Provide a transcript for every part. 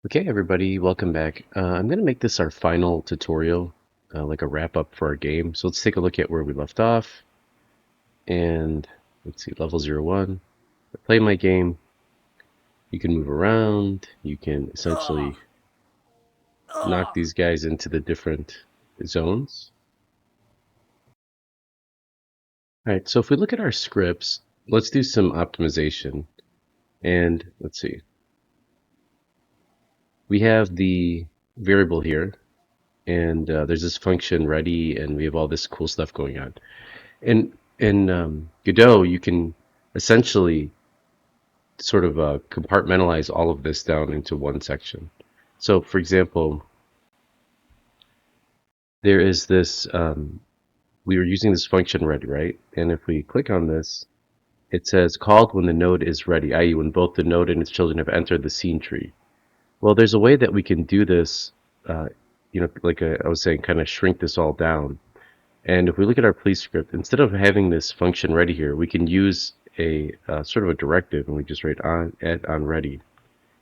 Okay, everybody, welcome back. I'm going to make this our final tutorial, like a wrap up for our game. So let's take a look at where we left off. And let's see, level 01. Play my game. You can move around. You can essentially knock these guys into the different zones. All right, so if we look at our scripts, let's do some optimization. And let's see. We have the variable here, and there's this function ready, and we have all this cool stuff going on. In Godot, you can essentially sort of compartmentalize all of this down into one section. So, for example, there is this, we were using this function ready, right? And if we click on this, it says called when the node is ready, i.e. when both the node and its children have entered the scene tree. Well, there's a way that we can do this, uh, like I was saying, kind of shrink this all down. And if we look at our police script, instead of having this function ready here, we can use a sort of a directive, and we just write on ready.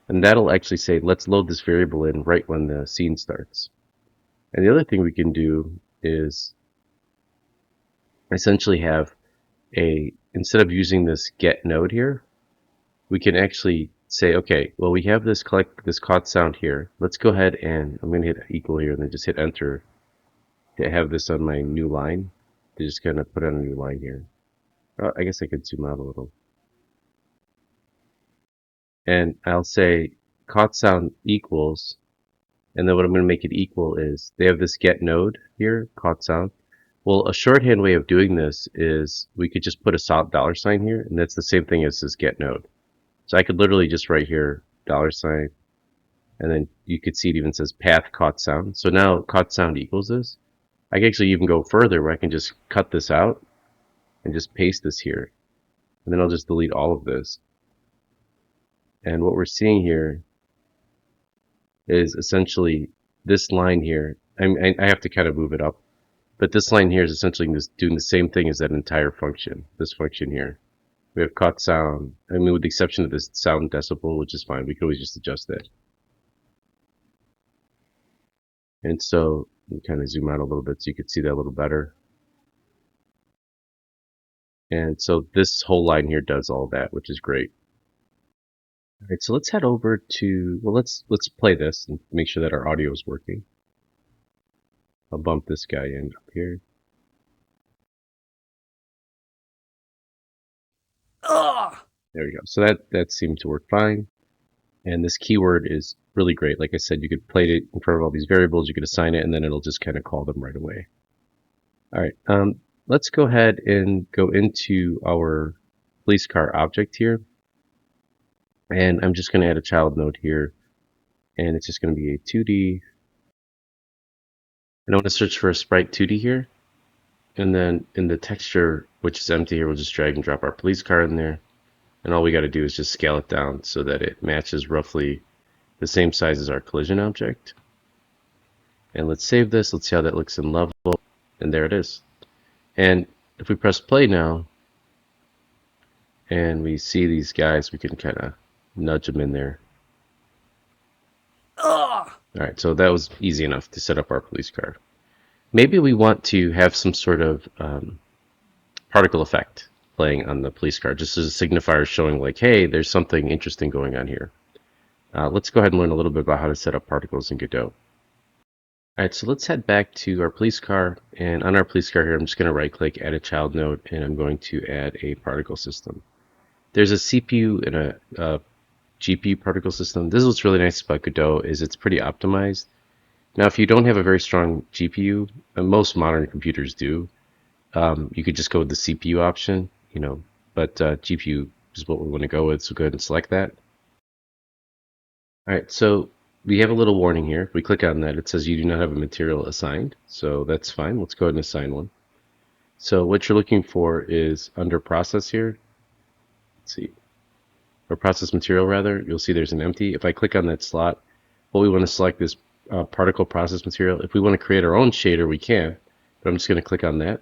And that'll actually say, let's load this variable in right when the scene starts. And the other thing we can do is essentially have instead of using this get node here, we can actually say, okay, well, we have this caught sound here. Let's go ahead and I'm going to hit equal here and then just hit enter to have this on my new line. To just kind of put on a new line here. I guess I could zoom out a little. And I'll say caught sound equals, and then what I'm going to make it equal is they have this get node here, caught sound. Well, a shorthand way of doing this is we could just put a dollar sign here, and that's the same thing as this get node. So I could literally just write here dollar sign, and then you could see it even says path caught sound. So now caught sound equals this. I can actually even go further where I can just cut this out and just paste this here. And then I'll just delete all of this. And what we're seeing here is essentially this line here. I have to kind of move it up, but this line here is essentially just doing the same thing as that entire function, this function here. We have caught sound, I mean, with the exception of this sound decibel, which is fine. We can always just adjust that. And so we kind of zoom out a little bit so you can see that a little better. And so this whole line here does all that, which is great. All right, so let's head over to, well, let's play this and make sure that our audio is working. I'll bump this guy in up here. There we go. So that seemed to work fine. And this keyword is really great. Like I said, you could plate it in front of all these variables, you could assign it, and then it'll just kind of call them right away. All right, let's go ahead and go into our police car object here. And I'm just going to add a child node here. And it's just going to be a 2D. And I want to search for a sprite 2D here. And then in the texture, which is empty here, we'll just drag and drop our police car in there. And all we got to do is just scale it down so that it matches roughly the same size as our collision object. And let's save this. Let's see how that looks in level. And there it is. And if we press play now, and we see these guys, we can kind of nudge them in there. Alright, so that was easy enough to set up our police car. Maybe we want to have some sort of particle effect playing on the police car, just as a signifier showing like, hey, there's something interesting going on here. Let's go ahead and learn a little bit about how to set up particles in Godot. Alright, so let's head back to our police car, and on our police car here, I'm just going to right click, add a child node, and I'm going to add a particle system. There's a CPU and a GPU particle system. This is what's really nice about Godot, is it's pretty optimized. Now, if you don't have a very strong GPU, and most modern computers do, you could just go with the CPU option, but GPU is what we want to go with, so go ahead and select that. All right, so we have a little warning here. If we click on that, it says you do not have a material assigned, so that's fine. Let's go ahead and assign one. So what you're looking for is under process here. Let's see, or process material rather. You'll see there's an empty. If I click on that slot, what we want to select is particle process material. If we want to create our own shader, we can, but I'm just going to click on that.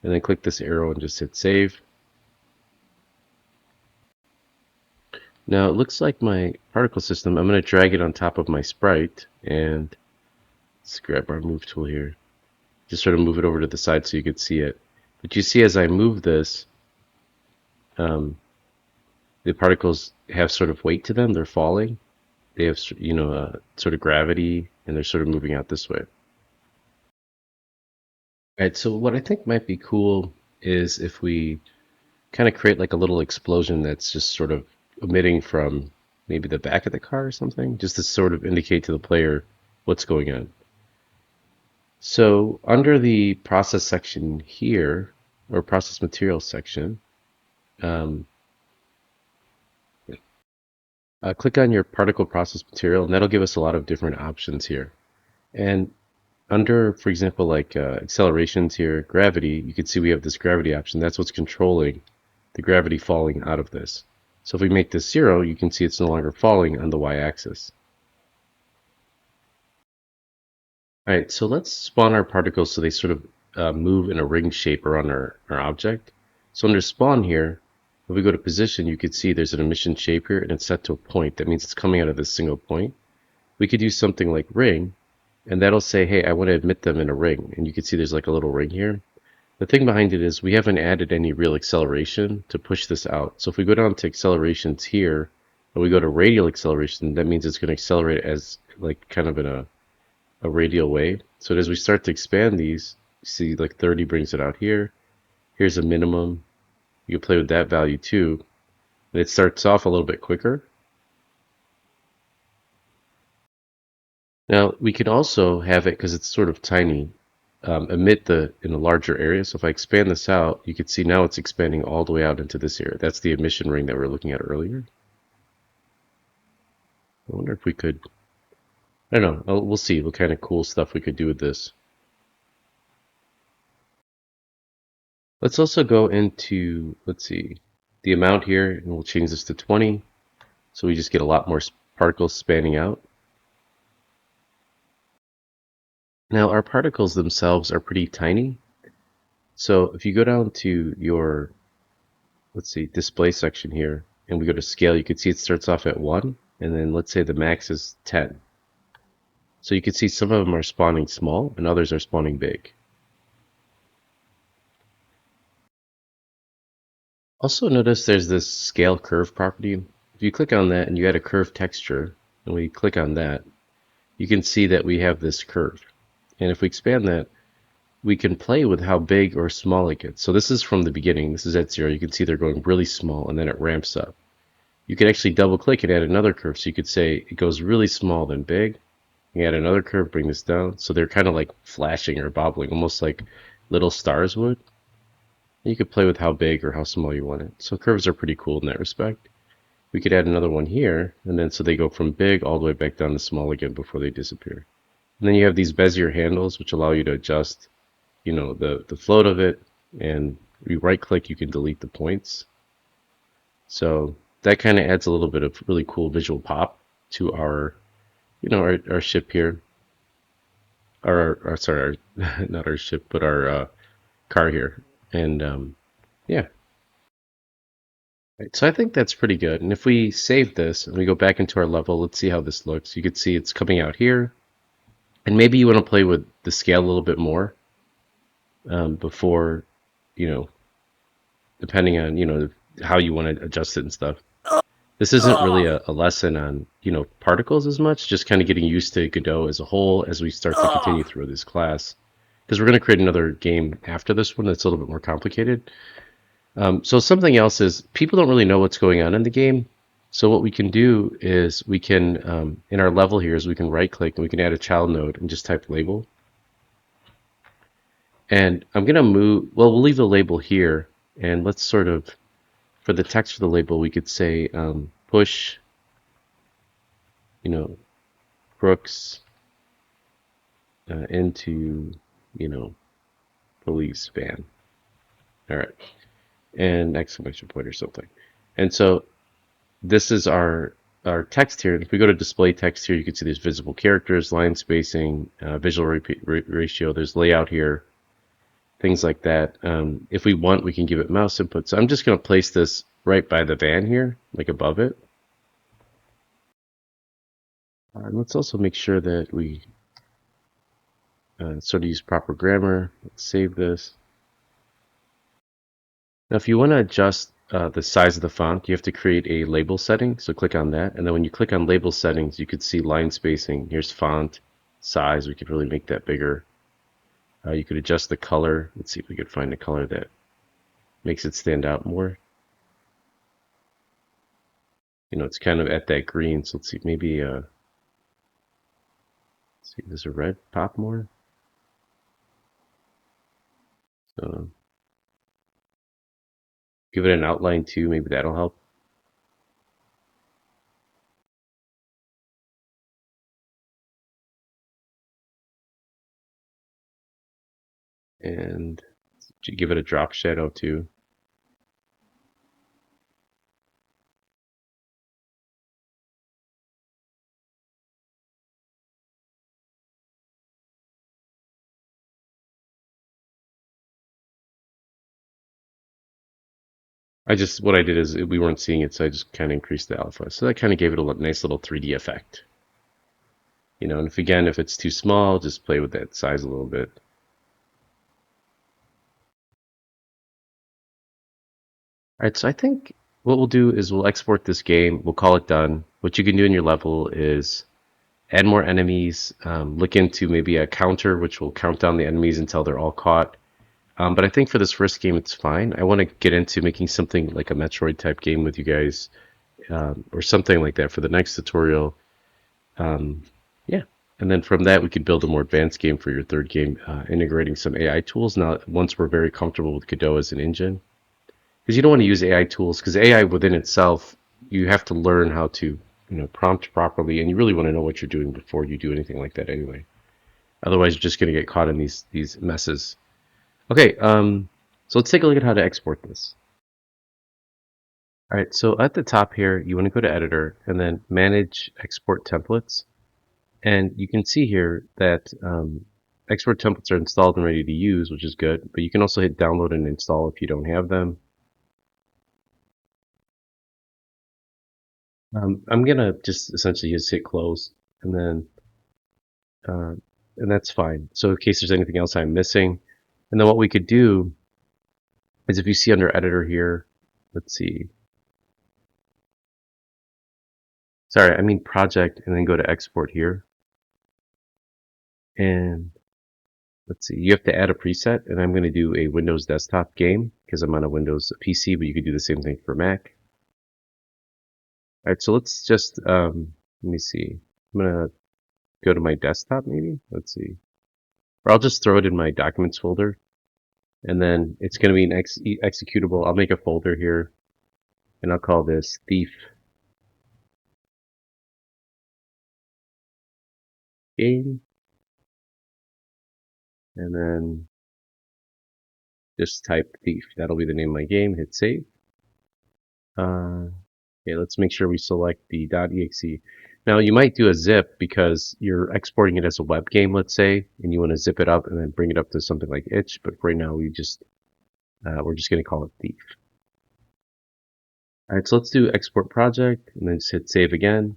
And then click this arrow and just hit save. Now it looks like my particle system, I'm going to drag it on top of my sprite, and let's grab our move tool here. Just sort of move it over to the side so you can see it. But you see as I move this, um, the particles have sort of weight to them. They're falling. They have, sort of gravity, and they're sort of moving out this way. All right, so what I think might be cool is if we kind of create like a little explosion that's just sort of emitting from maybe the back of the car or something, just to sort of indicate to the player what's going on. So under the process section here, or process materials section, um, click on your particle process material, and that'll give us a lot of different options here. And under, for example, like accelerations here, gravity, you can see we have this gravity option. That's what's controlling the gravity falling out of this. So if we make this 0, you can see it's no longer falling on the y-axis. All right, so let's spawn our particles so they sort of move in a ring shape around our object. So under spawn here, if we go to position, you can see there's an emission shape here, and it's set to a point. That means it's coming out of this single point. We could use something like ring, and that'll say, hey, I want to emit them in a ring. And you can see there's like a little ring here. The thing behind it is we haven't added any real acceleration to push this out. So if we go down to accelerations here, and we go to radial acceleration, that means it's going to accelerate as like kind of in a radial way. So as we start to expand these, you see like 30 brings it out here. Here's a minimum. You can play with that value too. And it starts off a little bit quicker. Now we can also have it, because it's sort of tiny, emit in a larger area. So if I expand this out, you can see now it's expanding all the way out into this area. That's the emission ring that we were looking at earlier. I wonder if we could, I don't know, we'll see what kind of cool stuff we could do with this. Let's also go into, let's see, the amount here, and we'll change this to 20. So we just get a lot more particles spanning out. Now our particles themselves are pretty tiny. So if you go down to your, let's see, display section here, and we go to scale, you can see it starts off at 1, and then let's say the max is 10. So you can see some of them are spawning small, and others are spawning big. Also notice there's this scale curve property. If you click on that and you add a curve texture, and we click on that, you can see that we have this curve. And if we expand that, we can play with how big or small it gets. So this is from the beginning. This is at 0. You can see they're going really small, and then it ramps up. You could actually double click and add another curve. So you could say it goes really small, then big. You add another curve, bring this down. So they're kind of like flashing or bobbling, almost like little stars would. You could play with how big or how small you want it. So curves are pretty cool in that respect. We could add another one here, and then so they go from big all the way back down to small again before they disappear. And then you have these Bezier handles, which allow you to adjust, the float of it, and you right click, you can delete the points. So that kind of adds a little bit of really cool visual pop to our, our ship here. Sorry, not our ship, but our car here. And yeah. Right, so I think that's pretty good. And if we save this and we go back into our level, let's see how this looks. You can see it's coming out here. And maybe you want to play with the scale a little bit more before, depending on, how you want to adjust it and stuff. This isn't really a lesson on, particles as much, just kind of getting used to Godot as a whole as we start to continue through this class. Because we're going to create another game after this one that's a little bit more complicated. So something else is people don't really know what's going on in the game. So what we can do is we can, in our level here, is we can right click and we can add a child node and just type label. And I'm going to move, well, we'll leave the label here. And let's sort of, for the text for the label, we could say push, Brooks into, police van. All right. And exclamation point or something. And so this is our text here. And if we go to display text here, you can see there's visible characters, line spacing, visual ratio, there's layout here, things like that. If we want, we can give it mouse input. So I'm just going to place this right by the van here, like above it. Let's also make sure that we sort of use proper grammar. Let's save this. Now, if you want to adjust the size of the font, you have to create a label setting. So click on that. And then when you click on label settings, you could see line spacing. Here's font size. We could really make that bigger. You could adjust the color. Let's see if we could find a color that makes it stand out more. You know, it's kind of at that green. So let's see, maybe, let's see, does a red pop more? So give it an outline too. Maybe that'll help. And give it a drop shadow too. What I did is we weren't seeing it, so I just kind of increased the alpha. So that kind of gave it a nice little 3D effect. You know, and if it's too small, just play with that size a little bit. All right, so I think what we'll do is we'll export this game. We'll call it done. What you can do in your level is add more enemies, look into maybe a counter, which will count down the enemies until they're all caught. But I think for this first game, it's fine. I want to get into making something like a Metroid type game with you guys, or something like that for the next tutorial. Um, yeah. And then from that, we could build a more advanced game for your third game, integrating some AI tools. Now, once we're very comfortable with Godot as an engine, because you don't want to use AI tools, because AI within itself, you have to learn how to, prompt properly, and you really want to know what you're doing before you do anything like that anyway. Otherwise, you're just going to get caught in these messes. Okay, so let's take a look at how to export this. All right, so at the top here, you want to go to Editor and then Manage Export Templates. And you can see here that export templates are installed and ready to use, which is good. But you can also hit download and install if you don't have them. I'm gonna just essentially just hit close, and then uh, and that's fine. So in case there's anything else I'm missing, and then what we could do is if you see under editor here, let's see. Sorry, I mean project, and then go to export here, and let's see. You have to add a preset, and I'm going to do a Windows desktop game because I'm on a Windows PC, but you could do the same thing for Mac. All right, so let's just let me see. I'm gonna go to my desktop maybe. Let's see, or I'll just throw it in my documents folder, and then it's gonna be an executable. I'll make a folder here, and I'll call this thief game, and then just type thief. That'll be the name of my game. Hit save. Okay, let's make sure we select the .exe. Now you might do a zip because you're exporting it as a web game, let's say, and you want to zip it up and then bring it up to something like itch. But right now we're just going to call it thief. All right, so let's do export project and then just hit save again,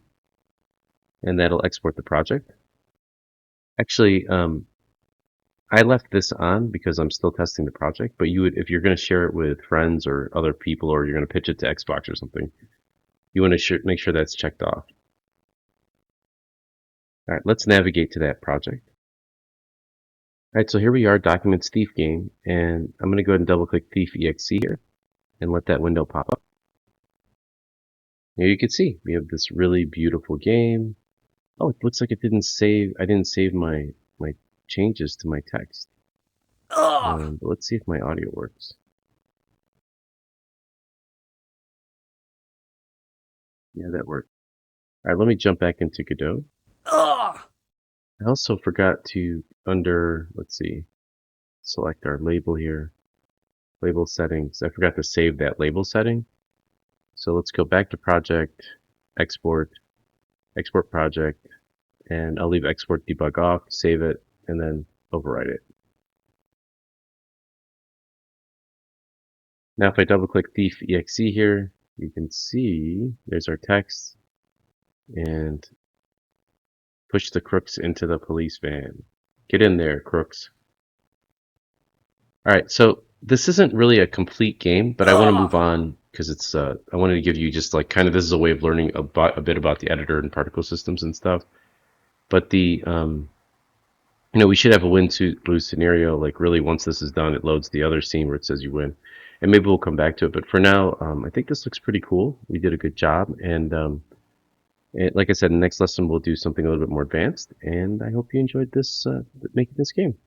and that'll export the project. Actually, I left this on because I'm still testing the project, but you would, if you're going to share it with friends or other people, or you're going to pitch it to Xbox or something, you want to make sure that's checked off. All right, let's navigate to that project. All right, so here we are, Documents Thief game, and I'm going to go ahead and double click Thief EXE here and let that window pop up. Here you can see we have this really beautiful game. Oh, it looks like it didn't save. I didn't save my changes to my text. But let's see if my audio works. Yeah, that worked. All right, let me jump back into Godot. I also forgot to let's see, select our label here, label settings. I forgot to save that label setting. So let's go back to project, export, export project, and I'll leave export debug off, save it, and then overwrite it. Now if I double click thief exe here, you can see there's our text, and Push the crooks into the police van. Get in there, crooks. All right, so this isn't really a complete game, but I want to move on because it's. I wanted to give you just like kind of this is a way of learning a bit about the editor and particle systems and stuff. But we should have a win to lose scenario. Like really, once this is done, it loads the other scene where it says you win, and maybe we'll come back to it. But for now, I think this looks pretty cool. We did a good job, and like I said, in the next lesson we'll do something a little bit more advanced. And I hope you enjoyed this making this game.